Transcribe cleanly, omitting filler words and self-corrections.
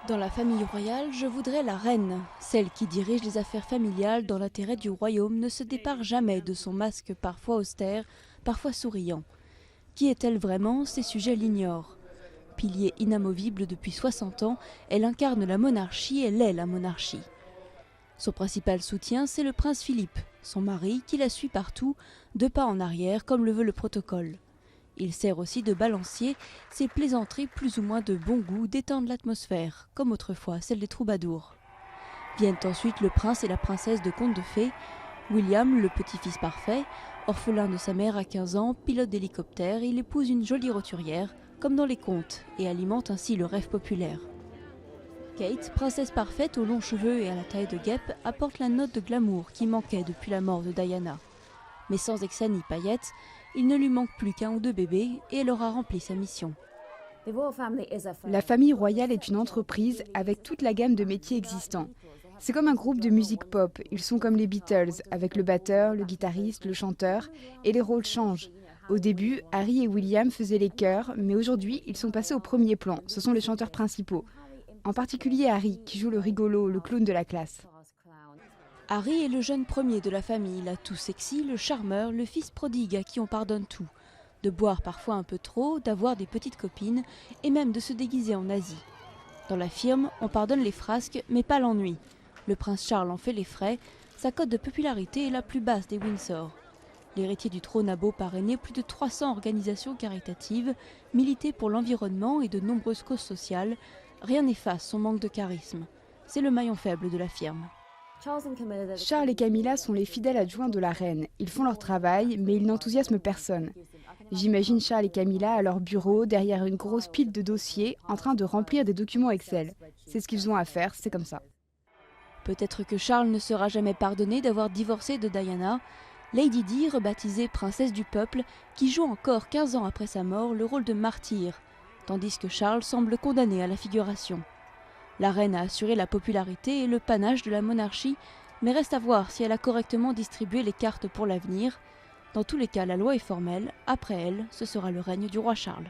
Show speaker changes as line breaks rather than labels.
Dans la famille royale, je voudrais la reine. Celle qui dirige les affaires familiales dans l'intérêt du royaume ne se dépare jamais de son masque parfois austère, parfois souriant. Qui est-elle vraiment? Ces sujets l'ignorent. Pilier inamovible depuis 60 ans, elle incarne la monarchie, elle est la monarchie. Son principal soutien, c'est le prince Philippe, son mari, qui la suit partout, 2 pas en arrière, comme le veut le protocole. Il sert aussi de balancier, ses plaisanteries plus ou moins de bon goût détendent l'atmosphère, comme autrefois celle des troubadours. Viennent ensuite le prince et la princesse de contes de fées, William, le petit-fils parfait, orphelin de sa mère à 15 ans, pilote d'hélicoptère, il épouse une jolie roturière, comme dans les contes, et alimente ainsi le rêve populaire. Kate, princesse parfaite aux longs cheveux et à la taille de guêpe, apporte la note de glamour qui manquait depuis la mort de Diana. Mais sans excès ni paillettes, il ne lui manque plus qu'un ou 2 bébés et elle aura rempli sa mission.
La famille royale est une entreprise avec toute la gamme de métiers existants. C'est comme un groupe de musique pop, ils sont comme les Beatles, avec le batteur, le guitariste, le chanteur, et les rôles changent. Au début, Harry et William faisaient les chœurs, mais aujourd'hui, ils sont passés au premier plan, ce sont les chanteurs principaux. En particulier Harry, qui joue le rigolo, le clown de la classe.
Harry est le jeune premier de la famille, l'atout sexy, le charmeur, le fils prodigue à qui on pardonne tout. De boire parfois un peu trop, d'avoir des petites copines et même de se déguiser en nazi. Dans la firme, on pardonne les frasques, mais pas l'ennui. Le prince Charles en fait les frais, sa cote de popularité est la plus basse des Windsor. L'héritier du trône a beau parrainer plus de 300 organisations caritatives, militer pour l'environnement et de nombreuses causes sociales, rien n'efface son manque de charisme. C'est le maillon faible de la firme.
Charles et Camilla sont les fidèles adjoints de la reine. Ils font leur travail, mais ils n'enthousiasment personne. J'imagine Charles et Camilla à leur bureau, derrière une grosse pile de dossiers, en train de remplir des documents Excel. C'est ce qu'ils ont à faire, c'est comme ça.
Peut-être que Charles ne sera jamais pardonné d'avoir divorcé de Diana, Lady Di, rebaptisée princesse du peuple, qui joue encore 15 ans après sa mort le rôle de martyr, tandis que Charles semble condamné à la figuration. La reine a assuré la popularité et le panache de la monarchie, mais reste à voir si elle a correctement distribué les cartes pour l'avenir. Dans tous les cas, la loi est formelle, après elle, ce sera le règne du roi Charles.